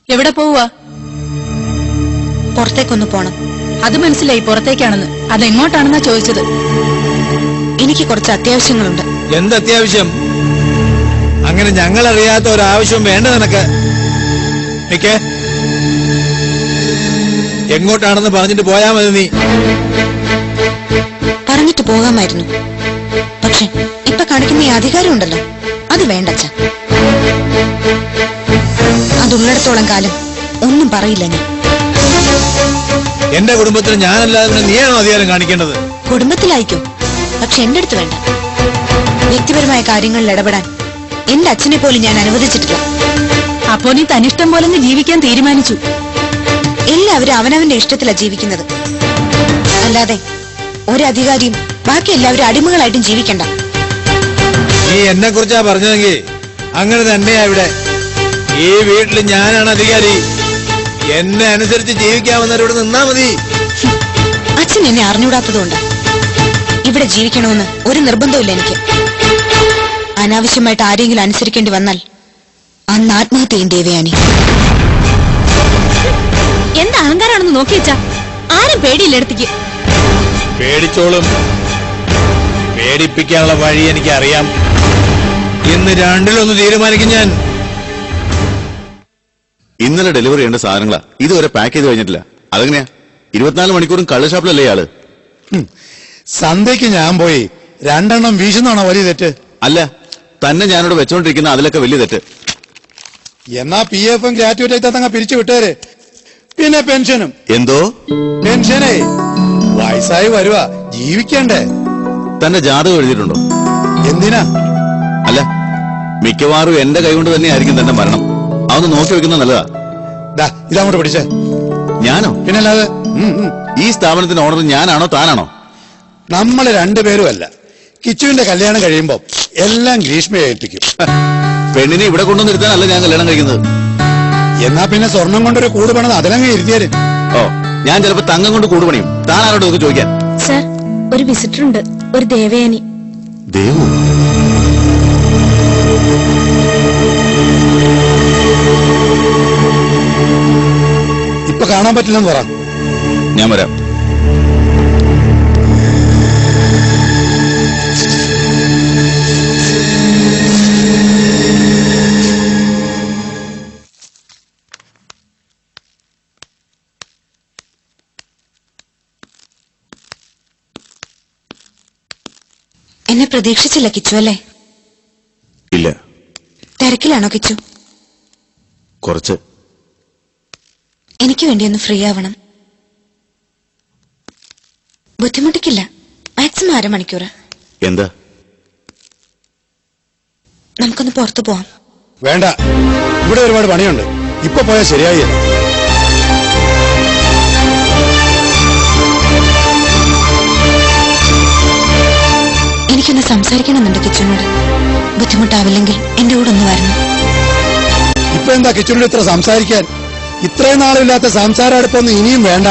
എവിടെ പോവാ? പുറത്തേക്കൊന്ന് പോണം. അത് മനസ്സിലായി, പുറത്തേക്കാണെന്ന്. അതെങ്ങോട്ടാണെന്നാ ചോദിച്ചത്. എനിക്ക് കുറച്ച് അത്യാവശ്യങ്ങളുണ്ട്. എന്തത്യാവശ്യം? അങ്ങനെ ഞങ്ങൾ അറിയാത്ത ഒരാവശ്യം വേണ്ട നിനക്ക്. നിക്കേ, എങ്ങോട്ടാണെന്ന് പറഞ്ഞിട്ട് പോയാ മതി. നീ പറഞ്ഞിട്ട് പോകാമായിരുന്നു, പക്ഷെ ഇപ്പൊ കാണിക്കുന്ന ഈ അധികാരം ഉണ്ടല്ലോ, അത് വേണ്ടച്ച. അതുള്ളിടത്തോളം കാലം ഒന്നും പറയില്ല ഞാൻ. എന്റെ കുടുംബത്തിൽ ഞാനല്ലാതെ നീയാണോ അധികാരം കാണിക്കേണ്ടത്? കുടുംബത്തിലായിരിക്കും, പക്ഷെ എന്റെ അടുത്ത് വേണ്ട. വ്യക്തിപരമായ കാര്യങ്ങളിൽ ഇടപെടാൻ എന്റെ അച്ഛനെ പോലും ഞാൻ അനുവദിച്ചിട്ടില്ല. അപ്പോ നീ തനിഷ്ടം പോലെ ജീവിക്കാൻ തീരുമാനിച്ചു? എല്ലാവരും അവനവന്റെ ഇഷ്ടത്തിലാ ജീവിക്കുന്നത്, അല്ലാതെ ഒരധികാരിയും ബാക്കി എല്ലാവരും അടിമകളായിട്ടും ജീവിക്കണ്ട. നീ എന്നെ കുറിച്ചാ പറഞ്ഞതെങ്കിൽ അങ്ങനെ തന്നെയാ ഇവിടെ. ഈ വീട്ടിൽ ഞാനാണ് അധികാരി. എന്നെ അനുസരിച്ച് ജീവിക്കാവുന്നവരോട് നിന്നാ മതി. അച്ഛൻ എന്നെ അറിഞ്ഞൂടാത്തതുകൊണ്ട് ഇവിടെ ജീവിക്കണമെന്ന് ഒരു നിർബന്ധമില്ല എനിക്ക്. അനാവശ്യമായിട്ട് ആരെങ്കിലും അനുസരിക്കേണ്ടി വന്നാൽ അന്ന് ആത്മഹത്യയും ദേവയാനി. എന്താ അഹങ്കാരാണെന്ന് നോക്കി വെച്ചാ ആരും പേടിയില്ല എടുത്തേക്ക്. പേടിച്ചോളും. പേടിപ്പിക്കാനുള്ള വഴി എനിക്കറിയാം. ഇന്ന് രണ്ടിലൊന്ന് തീരുമാനിക്കും ഞാൻ. ഇന്നലെ ഡെലിവറി ചെയ്യേണ്ട സാധനങ്ങളാ ഇതുവരെ പാക്ക് ചെയ്ത് കഴിഞ്ഞിട്ടില്ല. അതെങ്ങനെയാ? 24 മണിക്കൂറും കള്ള് ഷാപ്പിലല്ലേ ആള്? സന്ധ്യക്ക് ഞാൻ പോയി 2 എണ്ണം വീശുന്നാണോ വലിയ തെറ്റ്? അല്ല, തന്നെ ഞാനിവിടെ വെച്ചോണ്ടിരിക്കുന്ന അതിലൊക്കെ വലിയ തെറ്റ്. എന്നാ PF ഗ്രാറ്റുവിറ്റി തങ്ങ പിരിച്ചു വിട്ടേര്. പിന്നെ പെൻഷനും. എന്തോ പെൻഷനേ വയസ്സായി വരുവാ, ജീവിക്കണ്ടേ? തന്റെ ജാതകം എഴുതിയിട്ടുണ്ടോ? എന്തിനാ? അല്ല, മിക്കവാറും എന്റെ കൈകൊണ്ട് തന്നെയായിരിക്കും തന്റെ മരണം. അതൊന്ന് നോക്കി വെക്കുന്നത് നല്ലതാ. ഇതങ്ങോട്ട് പിടിച്ചേ. ഞാനോ? പിന്നല്ലാതെ. ഈ സ്ഥാപനത്തിന് ഓണർ ഞാനാണോ താനാണോ? നമ്മള് രണ്ടുപേരും അല്ല. കിച്ചുവിന്റെ കല്യാണം കഴിയുമ്പോ എല്ലാം ഗ്രീഷ്മയെ ഏൽപ്പിക്കും. പെണ്ണിനെ ഇവിടെ കൊണ്ടുവന്നിരുത്താനല്ല ഞാൻ കല്യാണം കഴിക്കുന്നത്. എന്നാ പിന്നെ സ്വർണം കൊണ്ടൊരു കൂട് പണിത് അതിലങ്ങ് ഇരുത്തിയാല്. ഓ, ഞാൻ ചിലപ്പോ തങ്കം കൊണ്ട് കൂട് പണിയും. താൻ ആരോട് ഇതൊക്കെ ചോദിക്കാൻ? സർ, ഒരു വിസിറ്റർ ഉണ്ട്, ഒരു ദേവയാനി. ദേവു? ഇപ്പൊ കാണാൻ പറ്റില്ലെന്ന് പറ. ഞാൻ വരാം. എന്നെ പ്രതീക്ഷിച്ചില്ല കിച്ചു അല്ലേ? ഇല്ല. തിരക്കിലാണോ കിച്ചു? കുറച്ച്. എനിക്ക് വേണ്ടി ഒന്ന് ഫ്രീ ആവണം. ബുദ്ധിമുട്ടിക്കില്ല, മാക്സിമം 1/2 മണിക്കൂർ. എന്താ? നമുക്കൊന്ന് പുറത്തു പോവാം. വേണ്ട, ഇവിടെ ഒരുപാട് പണിയുണ്ട്. ഇപ്പൊ പോയാൽ ശരിയായി. എനിക്കൊന്ന് സംസാരിക്കണമെന്നുണ്ട് കിച്ചുനോട്. ബുദ്ധിമുട്ടാവില്ലെങ്കിൽ എന്റെ കൂടെ ഒന്ന് വരണം. ഇപ്പൊ എന്താ കിച്ചുനോട് ഇത്ര സംസാരിക്കാൻ? ഇത്രയും നാളില്ലാത്ത സംസാരം അടുപ്പൊന്നും ഇനിയും വേണ്ട.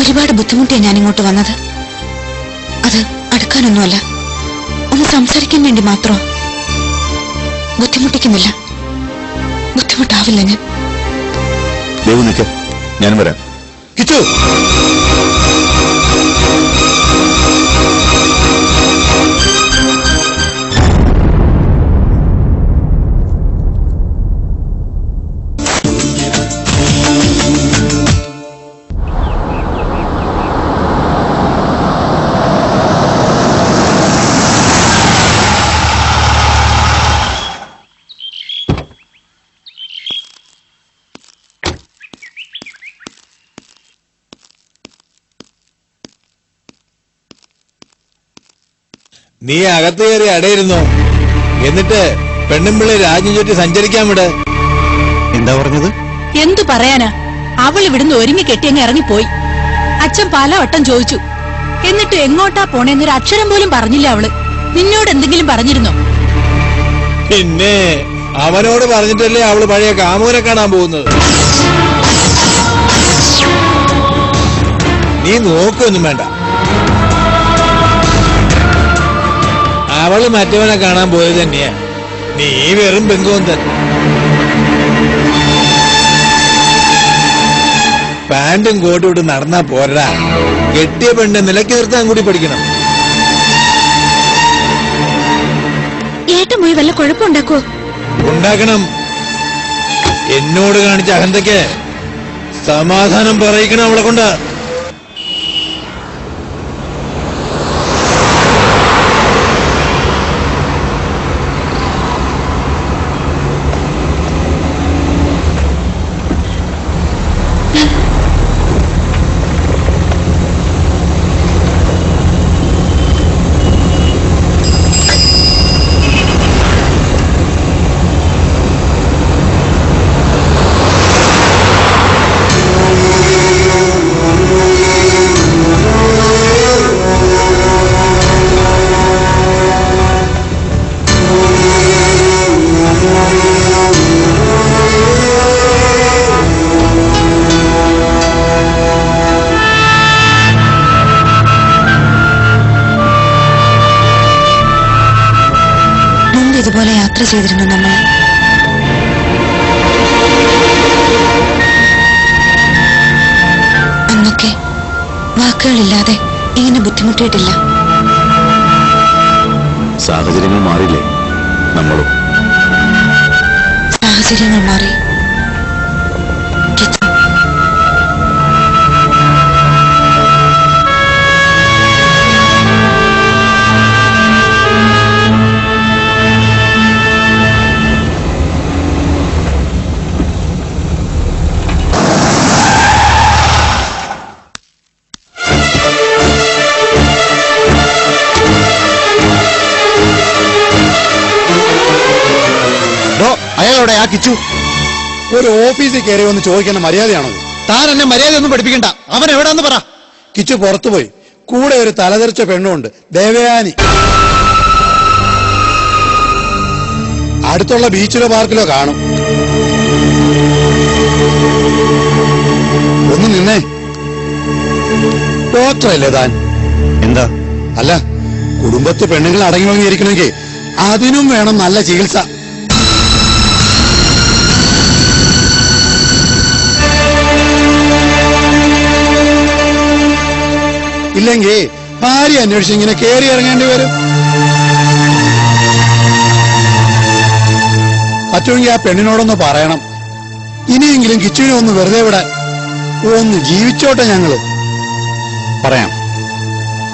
ഒരുപാട് ബുദ്ധിമുട്ടിയാ ഞാൻ ഇങ്ങോട്ട് വന്നത്. അത് അടുക്കാനൊന്നുമല്ല, ഒന്ന് സംസാരിക്കാൻ വേണ്ടി മാത്രം. ബുദ്ധിമുട്ടിക്കുന്നില്ല, ബുദ്ധിമുട്ടാവില്ല ഞാൻ. ദേവു നിൽക്ക, ഞാൻ വരാം. കിച്ചു, നീ അകത്ത് കയറി അടയിരുന്നോ? എന്നിട്ട് പെണ്ണുമ്പിള്ളി രാജ്യം ചുറ്റി സഞ്ചരിക്കാൻ വിട്. എന്താ പറഞ്ഞത്? എന്തു പറയാനാ, അവൾ ഇവിടുന്ന് ഒരുങ്ങി കെട്ടിയങ്ങ് ഇറങ്ങിപ്പോയി. അച്ഛൻ പലവട്ടം ചോദിച്ചു, എന്നിട്ട് എങ്ങോട്ടാ പോണേന്നൊരു അക്ഷരം പോലും പറഞ്ഞില്ല അവള്. നിന്നോട് എന്തെങ്കിലും പറഞ്ഞിരുന്നോ? പിന്നെ അവനോട് പറഞ്ഞിട്ടല്ലേ അവള് പഴയ കാമുകനെ കാണാൻ പോകുന്നത്. നീ നോക്കൊന്നും വേണ്ട. അവള് മറ്റവനെ കാണാൻ പോയത് തന്നെയാ. നീ വെറും ബംഗോന്തൻ. പാന്റും കോട്ടും ഇട്ട് നടന്നാ പോരാ, കെട്ടിയ പെണ്ണ് നിലയ്ക്ക് നിർത്താൻ കൂടി പഠിക്കണം. ഏട്ടൻ പോയി വല്ല കുഴപ്പമുണ്ടാക്കോ? ഉണ്ടാക്കണം. എന്നോട് കാണിച്ച അഹന്തയ്ക്ക് സമാധാനം പറയിക്കണം അവളെ കൊണ്ട്. ഇതുപോലെ യാത്ര ചെയ്തിരുന്നു നമ്മൾ. അന്നൊക്കെ വാക്കുകളില്ലാതെ ഇങ്ങനെ ബുദ്ധിമുട്ടിയിട്ടില്ല. സാഹചര്യങ്ങൾ മാറിയില്ലേ? നമ്മളും സാഹചര്യങ്ങൾ മാറി. അയാളോടെ ആ കിച്ചു ഒരു ഓഫീസിൽ കയറി വന്ന് ചോദിക്കേണ്ട മര്യാദയാണോ? താൻ എന്നെ മര്യാദയൊന്നും പഠിപ്പിക്കണ്ട. അവൻ എവിടാന്ന് പറ. കിച്ചു പുറത്തുപോയി. കൂടെ ഒരു തലതെറിച്ച പെണ്ണുണ്ട്, ദേവയാനി. അടുത്തുള്ള ബീച്ചിലോ പാർക്കിലോ കാണും. ഒന്ന് നിന്നേ. ഡോക്ടറല്ലേ താൻ? എന്താ? അല്ല, കുടുംബത്ത് പെണ്ണുങ്ങൾ അടങ്ങി വാങ്ങിയിരിക്കണമെങ്കിൽ അതിനും വേണം നല്ല ചികിത്സ. ഇല്ലെങ്കിൽ ഭാര്യ അന്വേഷിച്ച് ഇങ്ങനെ കയറി ഇറങ്ങേണ്ടി വരും. പറ്റുമെങ്കിൽ ആ പെണ്ണിനോടൊന്ന് പറയണം, ഇനിയെങ്കിലും കിച്ചുവിനെ ഒന്ന് വെറുതെ വിടാൻ. ഒന്ന് ജീവിച്ചോട്ടെ ഞങ്ങള്. പറയാം.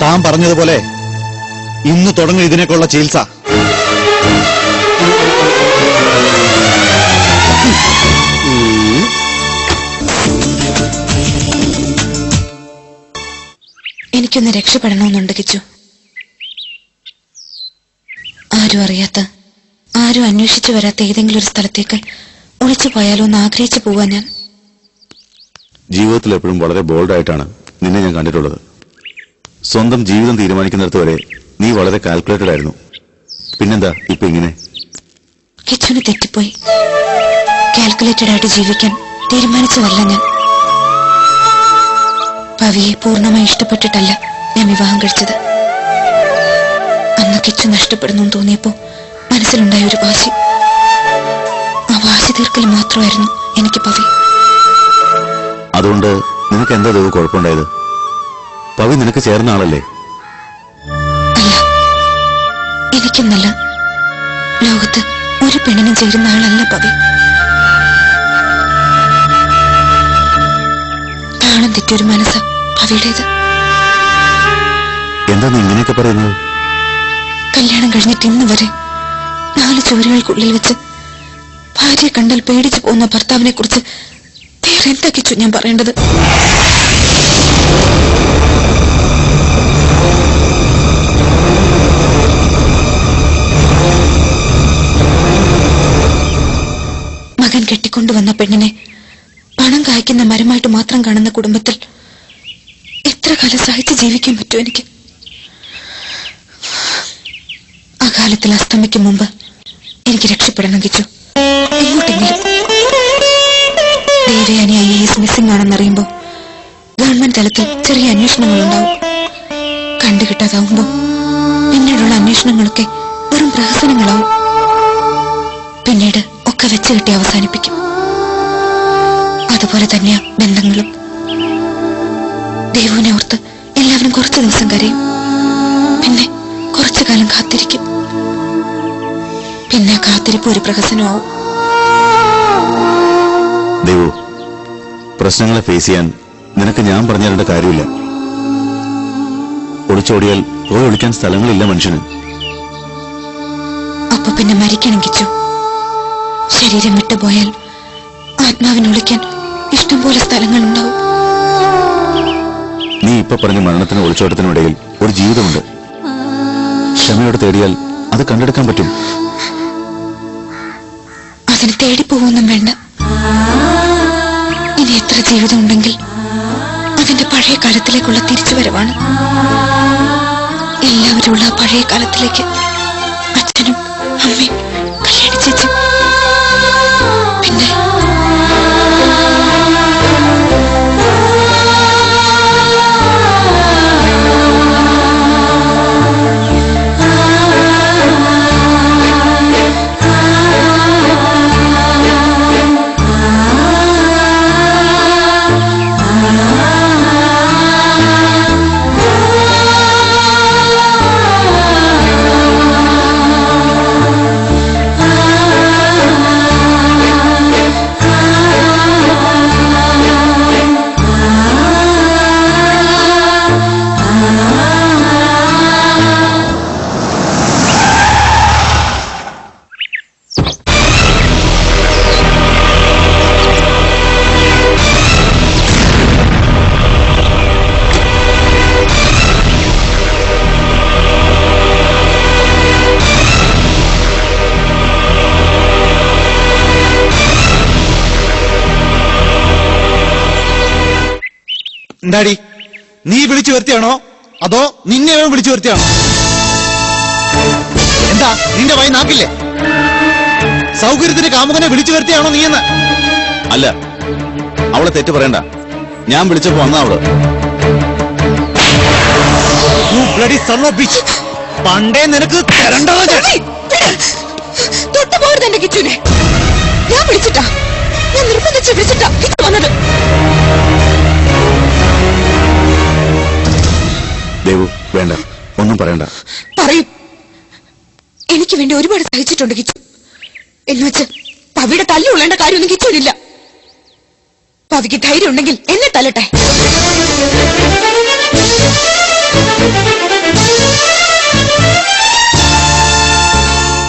താൻ പറഞ്ഞതുപോലെ ഇന്ന് തുടങ്ങും ഇതിനേക്കുള്ള ചികിത്സ. എനിക്കൊന്ന് രക്ഷപ്പെടണമെന്നുണ്ട് കിച്ചു. ആരും അറിയാത്ത, ആരും അന്വേഷിച്ചു വരാത്ത ഏതെങ്കിലും ഒരു സ്ഥലത്തേക്ക് ഒളിച്ചു പോയാലോ എന്ന് ആഗ്രഹിച്ചു പോവാൻ ഞാൻ. ജീവിതത്തിൽ എപ്പോഴും വളരെ ബോൾഡായിട്ടാണ് നിന്നെ ഞാൻ കണ്ടിട്ടുള്ളത്. സ്വന്തം ജീവിതം തീരുമാനിക്കുന്നിടത്ത് വരെ നീ വളരെ കാൽക്കുലേറ്റഡ് ആയിരുന്നു. പിന്നെന്താ ഇപ്പൊ ഇങ്ങനെ? കിച്ചുവിന് തെറ്റിപ്പോയി. കാൽക്കുലേറ്റഡ് ആയിട്ട് ജീവിക്കാൻ തീരുമാനിച്ചതല്ല ഞാൻ. പവിയെ പൂർണ്ണമായി ഇഷ്ടപ്പെട്ടിട്ടല്ല ഞാൻ വിവാഹം കഴിച്ചത്. അന്ന് കിച്ചു നഷ്ടപ്പെടുന്നു തോന്നിയപ്പോ മനസ്സിലുണ്ടായ ഒരു വാശി, ആ വാശി തീർക്കൽ മാത്രമായിരുന്നു എനിക്ക് പവി. അതുകൊണ്ട് നിനക്ക് എന്താ ദൈവം കുഴപ്പമുണ്ടായത്? പവി നിനക്ക് ചേർന്ന ആളല്ലേ? അല്ല, എനിക്കെന്നല്ല, ലോകത്ത് ഒരു പെണ്ണിനും ചേരുന്ന ആളല്ല പവി. താളം തെറ്റിയൊരു മനസ്സാ പവിയുടേത്. എന്താ നീ ഇങ്ങനെയൊക്കെ പറയുന്നത്? കല്യാണം കഴിഞ്ഞിട്ട് ഇന്ന് വരെ 4 ചുവരുകൾക്കുള്ളിൽ വെച്ച് ഭാര്യയെ കണ്ടാൽ പേടിച്ചു പോകുന്ന ഭർത്താവിനെ കുറിച്ച് വേറെ എന്താ കിച്ചു ഞാൻ പറയേണ്ടത്? മകൻ കെട്ടിക്കൊണ്ടുവന്ന പെണ്ണിനെ പണം കായ്ക്കുന്ന മരമായിട്ട് മാത്രം കാണുന്ന കുടുംബത്തിൽ എത്ര കാലം സഹിച്ച് ജീവിക്കാൻ പറ്റും എനിക്ക്? അകാലത്തിൽ അസ്തമിക്കും മുമ്പ് എനിക്ക് രക്ഷപ്പെടണം കിച്ചു, എങ്ങോട്ടെങ്കിലും. ദേവയാനി IAS മിസ്സിംഗ് ആണെന്നറിയുമ്പോ ഗവൺമെന്റ് തലത്തിൽ ചെറിയ അന്വേഷണങ്ങളുണ്ടാവും. കണ്ടുകിട്ടാതാവുമ്പോ പിന്നീടുള്ള അന്വേഷണങ്ങളൊക്കെ വെറും പ്രഹസനങ്ങളാവും. പിന്നീട് ഒക്കെ വെച്ച് കെട്ടി അവസാനിപ്പിക്കും. അതുപോലെ തന്നെയാ ബന്ധങ്ങളും. ദേവുവിനെ ഓർത്ത് എല്ലാവരും കുറച്ചു ദിവസം കരയും, പിന്നെ കുറച്ചു കാലം കാത്തിരിക്കും, പിന്നെ കാത്തിരിപ്പ് ഒരു പ്രഹസനമാവും. ദേവു, പ്രശ്നങ്ങളെ ഫേസ് ചെയ്യാൻ നിനക്ക് ഞാൻ പറഞ്ഞു തരേണ്ട കാര്യമില്ല. ഒളിച്ചോടിയാൽ പോയി ഒളിക്കാൻ സ്ഥലങ്ങളില്ല മനുഷ്യന്. അപ്പൊ പിന്നെ മരിക്കണം കിച്ചു. ശരീരം വിട്ടുപോയാൽ ആത്മാവിന് ഒളിക്കാൻ ഇഷ്ടംപോലെ സ്ഥലങ്ങളുണ്ടാവും. നീ ഇപ്പൊ പറഞ്ഞ മരണത്തിനും ഒളിച്ചോട്ടത്തിനും ഇടയിൽ ഒരു ജീവിതമുണ്ട്. ക്ഷമയോടെ തേടിയാൽ അത് കണ്ടെടുക്കാൻ പറ്റും. അതിന് തേടിപ്പോവൊന്നും വേണ്ട. ഇനി എത്ര ജീവിതം ഉണ്ടെങ്കിൽ അതിന്റെ പഴയ കാലത്തിലേക്കുള്ള തിരിച്ചുവരവാണ്. എല്ലാവരും ഉള്ള പഴയ കാലത്തിലേക്ക്. അച്ഛനും അമ്മയും കല്യാണി ചേച്ചി, പിന്നെ എന്താടി നീ വിളിച്ചു വരുത്തിയാണോ അതോ നിന്നെ വിളിച്ചു വരുത്തിയാണോ? എന്താ നിന്റെ വായി നാക്കില്ലേ? സൗകര്യത്തിന് കാമുകനെ വിളിച്ചു വരുത്തിയാണോ നീയെന്ന്? അല്ല, അവളെ തെറ്റ് പറയണ്ട. ഞാൻ വിളിച്ചപ്പോ വന്ന അവള്. പണ്ടേ നിനക്ക് തൊട്ടുപോകരുത് എന്റെ കിച്ചുനെ. ഞാൻ വിളിച്ചിട്ടാ, ഞാൻ നിർബന്ധിച്ച് വിളിച്ചിട്ടാ കിച്ചു വന്നത്. ദേവു, വേണ്ട, ഒന്നും പറയണ്ട. പറയും. എനിക്ക് വേണ്ടി ഒരുപാട് സഹിച്ചിട്ടുണ്ട് കിച്ചു. എന്നുവെച്ച് പവിയുടെ തല്ലുള്ളേണ്ട കാര്യമൊന്നും കിച്ചുവിനില്ല. പവിക്ക് ധൈര്യം ഉണ്ടെങ്കിൽ എന്നെ തല്ലട്ടെ.